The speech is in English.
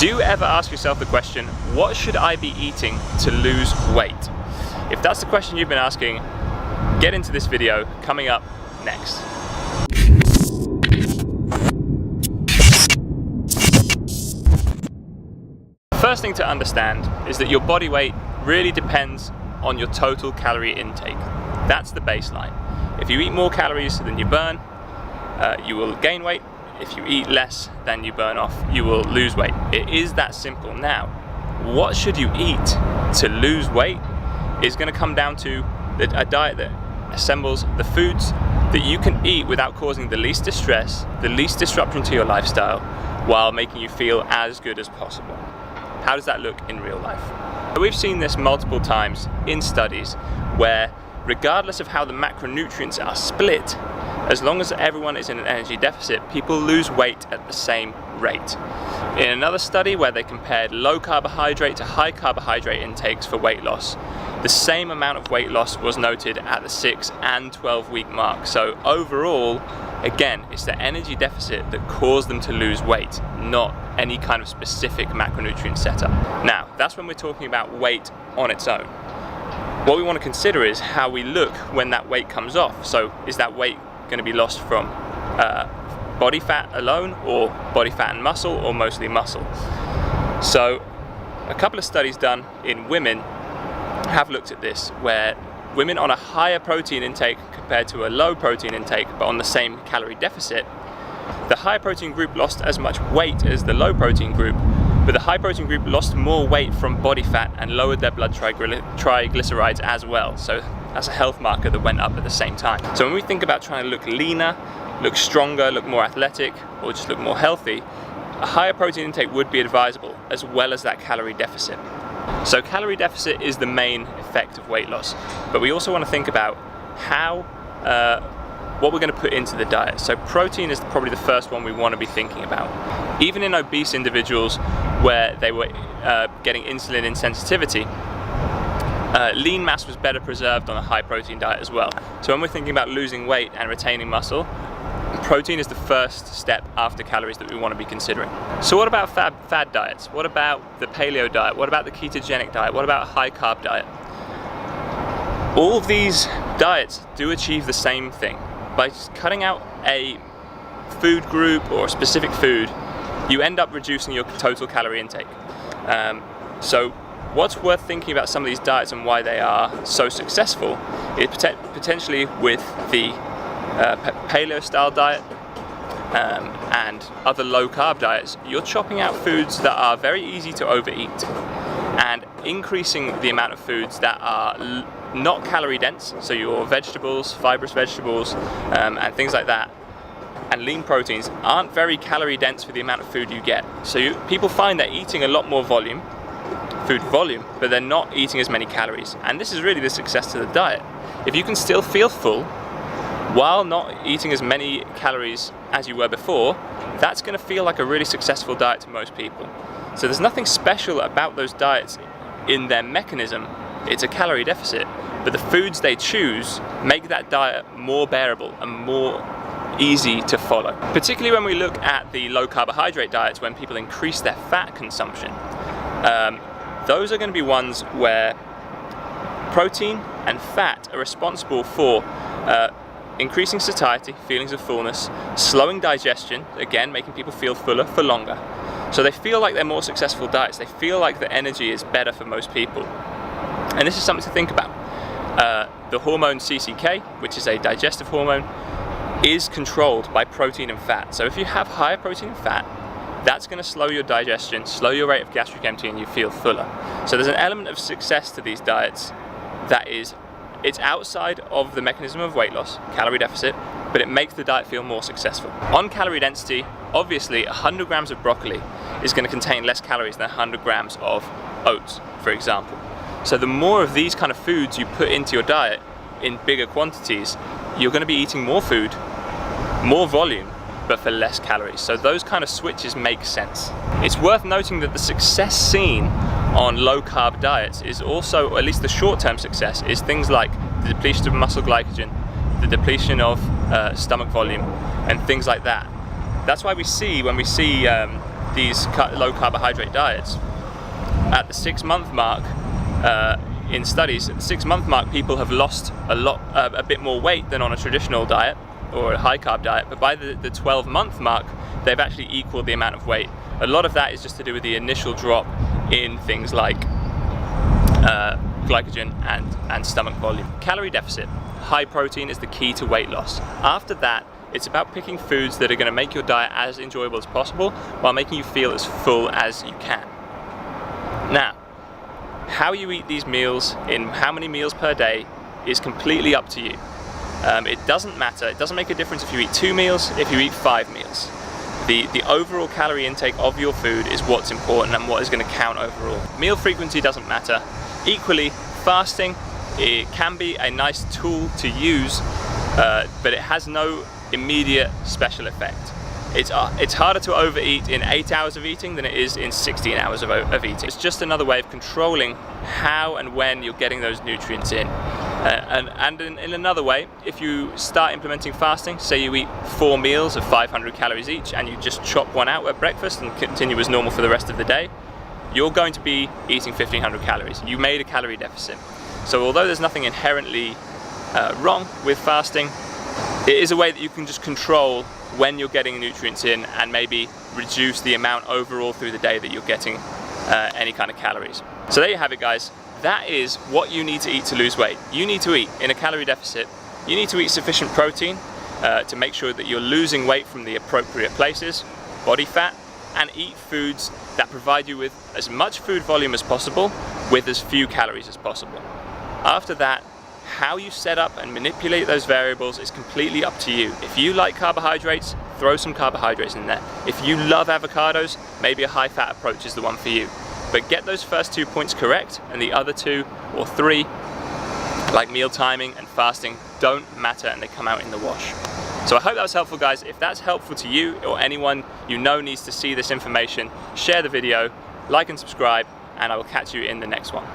Do you ever ask yourself the question, what should I be eating to lose weight? If that's the question you've been asking, get into this video coming up next. The first thing to understand is that your body weight really depends on your total calorie intake. That's the baseline. If you eat more calories than you burn, you will gain weight. If you eat less than you burn off, you will lose weight. It is that simple. Now, what should you eat to lose weight is going to come down to a diet that assembles the foods that you can eat without causing the least distress, the least disruption to your lifestyle, while making you feel as good as possible. How does that look in real life? We've seen this multiple times in studies where, regardless of how the macronutrients are split, as long as everyone is in an energy deficit, people lose weight at the same rate. In another study where they compared low carbohydrate to high carbohydrate intakes for weight loss, the same amount of weight loss was noted at the 6 and 12 week mark. So overall, again, it's the energy deficit that caused them to lose weight, not any kind of specific macronutrient setup. Now, that's when we're talking about weight on its own. What we want to consider is how we look when that weight comes off. So is that weight going to be lost from body fat alone, or body fat and muscle, or mostly muscle? So a couple of studies done in women have looked at this, where women on a higher protein intake compared to a low protein intake but on the same calorie deficit, the high protein group lost as much weight as the low protein group, but the high protein group lost more weight from body fat and lowered their blood triglycerides as well. So that's a health marker that went up at the same time. So when we think about trying to look leaner, look stronger, look more athletic, or just look more healthy, a higher protein intake would be advisable, as well as that calorie deficit. So calorie deficit is the main effect of weight loss, but we also want to think about how, what we're going to put into the diet. So protein is probably the first one we want to be thinking about. Even in obese individuals where they were getting insulin insensitivity, lean mass was better preserved on a high protein diet as well. So when we're thinking about losing weight and retaining muscle, protein is the first step after calories that we want to be considering. So what about fad diets? What about the paleo diet? What about the ketogenic diet? What about a high carb diet? All of these diets do achieve the same thing. By cutting out a food group or a specific food, you end up reducing your total calorie intake. So what's worth thinking about some of these diets and why they are so successful is potentially with the paleo style diet and other low carb diets. You're chopping out foods that are very easy to overeat and increasing the amount of foods that are not calorie dense, so your vegetables, fibrous vegetables, and things like that, and lean proteins aren't very calorie dense for the amount of food you get. So people find they're eating a lot more food volume, but they're not eating as many calories. And this is really the success to the diet. If you can still feel full while not eating as many calories as you were before, that's going to feel like a really successful diet to most people. So there's nothing special about those diets in their mechanism. It's a calorie deficit, but the foods they choose make that diet more bearable and more easy to follow. Particularly when we look at the low carbohydrate diets, when people increase their fat consumption, those are going to be ones where protein and fat are responsible for increasing satiety, feelings of fullness, slowing digestion, again making people feel fuller for longer. So they feel like they're more successful diets. They feel like the energy is better for most people. And this is something to think about. The hormone CCK, which is a digestive hormone, is controlled by protein and fat. So if you have higher protein and fat, that's going to slow your digestion, slow your rate of gastric emptying, and you feel fuller. So there's an element of success to these diets that it's outside of the mechanism of weight loss, calorie deficit, but it makes the diet feel more successful. On calorie density, obviously 100 grams of broccoli is going to contain less calories than 100 grams of oats, for example. So the more of these kind of foods you put into your diet in bigger quantities, you're going to be eating more food, more volume, but for less calories. So those kind of switches make sense. It's worth noting that the success seen on low carb diets is also, or at least the short-term success, is things like the depletion of muscle glycogen, the depletion of stomach volume, and things like that. That's why we see, when we see these low carbohydrate diets, at the 6-month mark, in studies, at the 6-month mark, people have lost a bit more weight than on a traditional diet or a high carb diet, but by the 12-month mark, they've actually equaled the amount of weight. A lot of that is just to do with the initial drop in things like glycogen and stomach volume. Calorie deficit. High protein is the key to weight loss. After that, it's about picking foods that are going to make your diet as enjoyable as possible while making you feel as full as you can. Now, how you eat these meals, in how many meals per day, is completely up to you. It doesn't matter, it doesn't make a difference if you eat 2 meals, if you eat 5 meals. The overall calorie intake of your food is what's important and what is going to count overall. Meal frequency doesn't matter. Equally, fasting, it can be a nice tool to use, but it has no immediate special effect. It's harder to overeat in 8 hours of eating than it is in 16 hours of eating. It's just another way of controlling how and when you're getting those nutrients in. And in another way, if you start implementing fasting, say you eat 4 meals of 500 calories each and you just chop one out at breakfast and continue as normal for the rest of the day, you're going to be eating 1500 calories. You made a calorie deficit. So although there's nothing inherently wrong with fasting, it is a way that you can just control when you're getting nutrients in and maybe reduce the amount overall through the day that you're getting any kind of calories. So there you have it, guys. That is what you need to eat to lose weight. You need to eat in a calorie deficit. You need to eat sufficient protein to make sure that you're losing weight from the appropriate places, body fat, and eat foods that provide you with as much food volume as possible with as few calories as possible. After that, how you set up and manipulate those variables is completely up to you. If you like carbohydrates, throw some carbohydrates in there. If you love avocados, maybe a high-fat approach is the one for you. But get those first 2 points correct, and the other 2 or 3, like meal timing and fasting, don't matter and they come out in the wash. So I hope that was helpful, guys. If that's helpful to you or anyone you know needs to see this information, share the video, like and subscribe, and I will catch you in the next one.